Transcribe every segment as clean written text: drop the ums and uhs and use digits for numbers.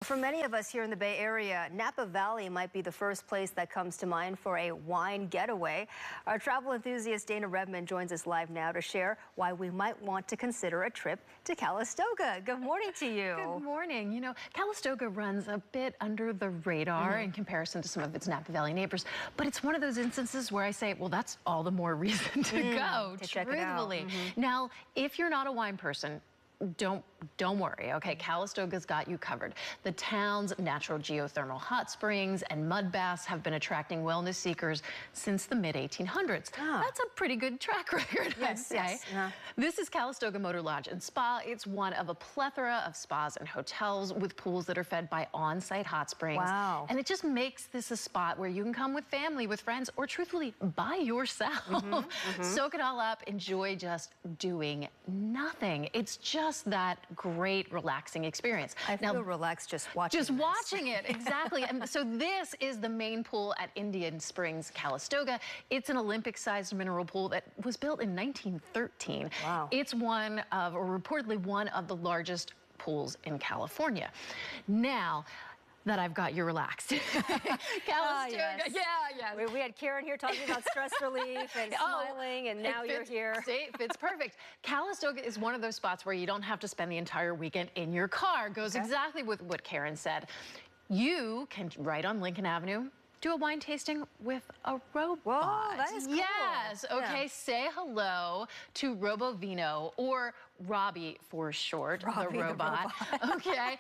For many of us here in the Bay Area, Napa Valley might be the first place that comes to mind for a wine getaway. Our travel enthusiast Dana Rebmann joins us live now to share why we might want to consider a trip to Calistoga. Good morning to you. Good morning. You know, Calistoga runs a bit under the radar in comparison to some of its Napa Valley neighbors, but it's one of those instances where I say, well, that's all the more reason to go, check it out. truthfully. Now, if you're not a wine person, don't worry, okay? Calistoga's got you covered. The town's natural geothermal hot springs and mud baths have been attracting wellness seekers since the mid-1800s. That's a pretty good track record, I'd say. This is Calistoga Motor Lodge and Spa. It's one of a plethora of spas and hotels with pools that are fed by on-site hot springs. Wow. And it just makes this a spot where you can come with family, with friends, or truthfully, by yourself. Soak it all up, enjoy just doing nothing. It's just that great relaxing experience. I feel relaxed just watching it, exactly. And so this is the main pool at Indian Springs, Calistoga. It's an Olympic-sized mineral pool that was built in 1913. Wow. It's one of, or reportedly one of the largest pools in California. Now that I've got you relaxed. Calistoga, yeah. We had Karen here talking about stress relief and smiling, and now you're here. See, it fits perfect. Calistoga is one of those spots where you don't have to spend the entire weekend in your car. Goes exactly with what Karen said. You can, right on Lincoln Avenue, do a wine tasting with a robot. Whoa, that is cool. Yes, okay, say hello to Robovino, or Robbie for short, Robbie, the robot. Okay,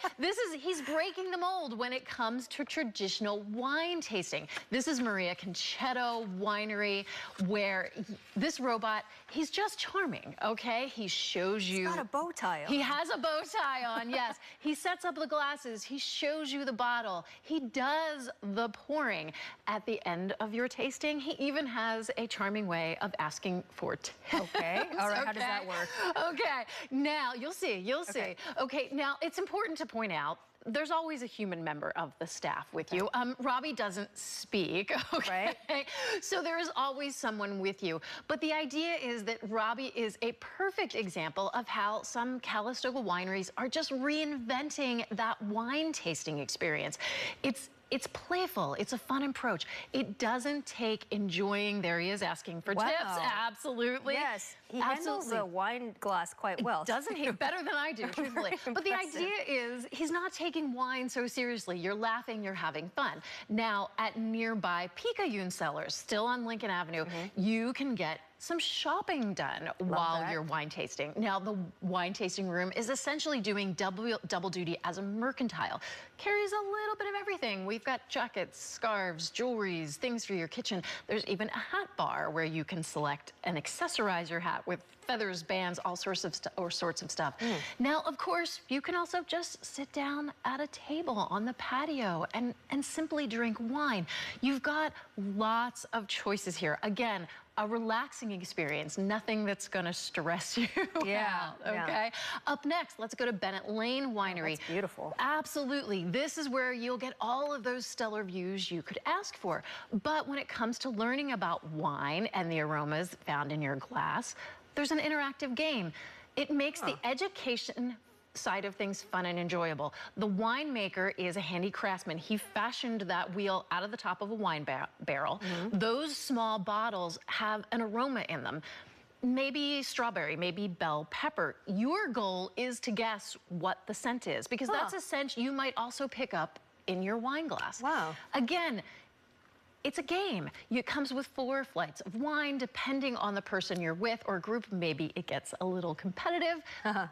he's breaking the mold when it comes to traditional wine tasting. This is Maria Concetto Winery, where this robot, he's just charming, okay? He shows you. He's got a bow tie on. He has a bow tie on, yes. He sets up the glasses, he shows you the bottle, he does the pouring. At the end of your tasting, he even has a charming way of asking for tips. Okay, all right, how does that work? Okay, now you'll see. Okay, now it's important to point out there's always a human member of the staff with you. Robbie doesn't speak, okay? Right. So there is always someone with you. But the idea is that Robbie is a perfect example of how some Calistoga wineries are just reinventing that wine tasting experience. It's playful. It's a fun approach. It doesn't take enjoying. There he is asking for tips. Absolutely. Yes, he handles the wine glass quite well. Doesn't he? Better than I do, truthfully. But the idea is he's not taking wine so seriously. You're laughing, you're having fun. Now, at nearby Picayune Cellars, still on Lincoln Avenue, you can get some shopping done while you're wine tasting. Now, the wine tasting room is essentially doing double duty as a mercantile. Carries a little bit of everything. We've got jackets, scarves, jewelries, things for your kitchen. There's even a hat bar where you can select and accessorize your hat with feathers, bands, all sorts of stuff. Now, of course, you can also just sit down at a table on the patio and simply drink wine. You've got lots of choices here. Again, a relaxing experience, nothing that's gonna stress you out, okay? Up next, let's go to Bennett Lane Winery. That's beautiful. Absolutely. This is where you'll get all of those stellar views you could ask for. But when it comes to learning about wine and the aromas found in your glass, there's an interactive game. It makes the education side of things fun and enjoyable. The winemaker is a handy craftsman. He fashioned that wheel out of the top of a wine barrel. Those small bottles have an aroma in them. Maybe strawberry, maybe bell pepper. Your goal is to guess what the scent is, because that's a scent you might also pick up in your wine glass. Wow. Again, it's a game. It comes with 4 flights of wine, depending on the person you're with or group. Maybe it gets a little competitive.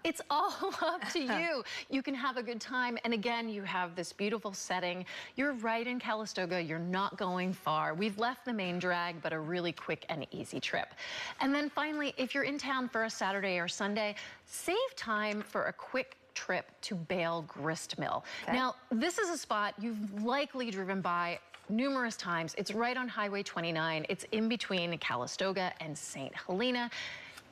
It's all up to you. You can have a good time. And again, you have this beautiful setting. You're right in Calistoga. You're not going far. We've left the main drag, but a really quick and easy trip. And then finally, if you're in town for a Saturday or Sunday, save time for a quick trip to Bale Grist Mill. Now, this is a spot you've likely driven by numerous times. It's right on Highway 29. It's in between Calistoga and St. Helena.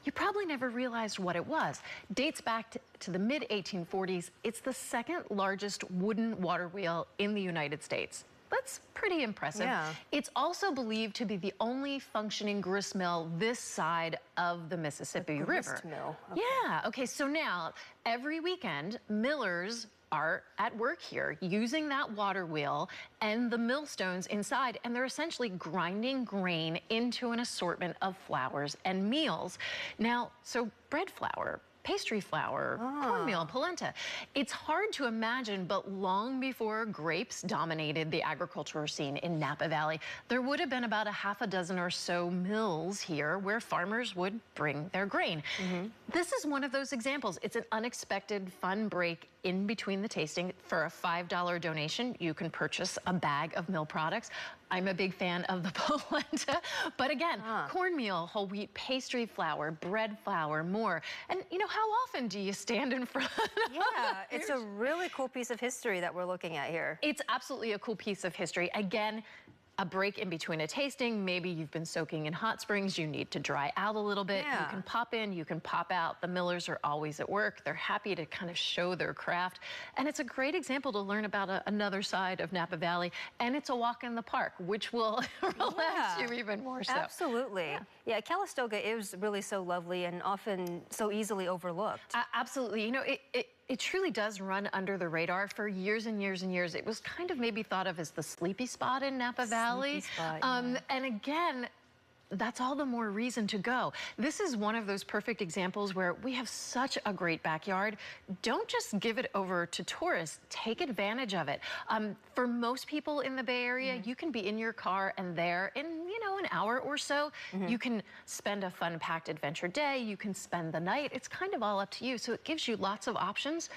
You probably never realized what it was. Dates back to the mid-1840s. It's the second largest wooden water wheel in the United States. That's pretty impressive. Yeah. It's also believed to be the only functioning grist mill this side of the Mississippi River. Grist mill. Okay. Yeah, okay, so now every weekend, millers are at work here using that water wheel and the millstones inside, and they're essentially grinding grain into an assortment of flours and meals. Now, so bread flour, pastry flour, cornmeal, polenta. It's hard to imagine, but long before grapes dominated the agricultural scene in Napa Valley, there would have been about a half a dozen or so mills here where farmers would bring their grain. This is one of those examples. It's an unexpected, fun break in between the tasting. For a $5 donation, you can purchase a bag of mill products. I'm a big fan of the polenta, but again, cornmeal, whole wheat pastry flour, bread flour, more. And you know, how often do you stand in front of it's a really cool piece of history that we're looking at here. It's absolutely a cool piece of history. Again, a break in between a tasting. Maybe you've been soaking in hot springs, you need to dry out a little bit. You can pop in, you can pop out. The millers are always at work. They're happy to kind of show their craft. And it's a great example to learn about another side of Napa Valley. And it's a walk in the park, which will relax you even more so. Absolutely. Yeah, Calistoga is really so lovely and often so easily overlooked. Absolutely. You know, it truly does run under the radar for years and years and years. It was kind of maybe thought of as the sleepy spot in Napa Valley. And again, that's all the more reason to go. This is one of those perfect examples where we have such a great backyard. Don't just give it over to tourists. Take advantage of it. For most people in the Bay Area, you can be in your car and there in, you know, an hour or so. You can spend a fun-packed adventure day. You can spend the night. It's kind of all up to you. So it gives you lots of options.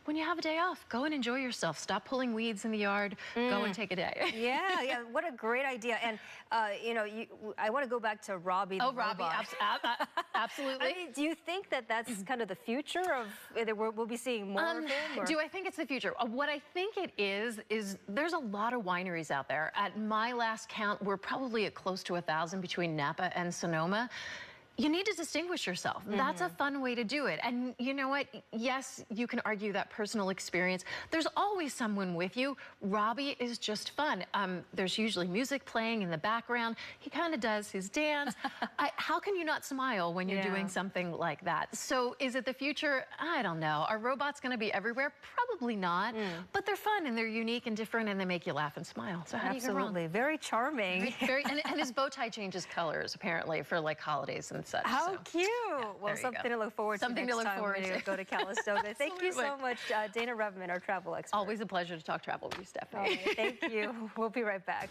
When you have a day off, go and enjoy yourself. Stop pulling weeds in the yard. Go and take a day. Yeah, what a great idea. And, you know, I want to go back to Robbie the robot. Robbie, absolutely. I mean, do you think that that's kind of the future of, we'll be seeing more of him? Or? Do I think it's the future? What I think it is there's a lot of wineries out there. At my last count, we're probably at close to 1,000 between Napa and Sonoma. You need to distinguish yourself. That's a fun way to do it. And you know what? Yes, you can argue that personal experience. There's always someone with you. Robbie is just fun. There's usually music playing in the background. He kind of does his dance. How can you not smile when you're doing something like that? So is it the future? I don't know. Are robots going to be everywhere? Probably not. But they're fun and they're unique and different and they make you laugh and smile. So how do you go wrong? Absolutely. Very charming. And his bow tie changes colors apparently for like holidays and such. How cute. Yeah, well, something to look forward to next time when you go to Calistoga. Thank you so much, Dana Rebmann, our travel expert. Always a pleasure to talk travel with you, Stephanie. Thank you. We'll be right back.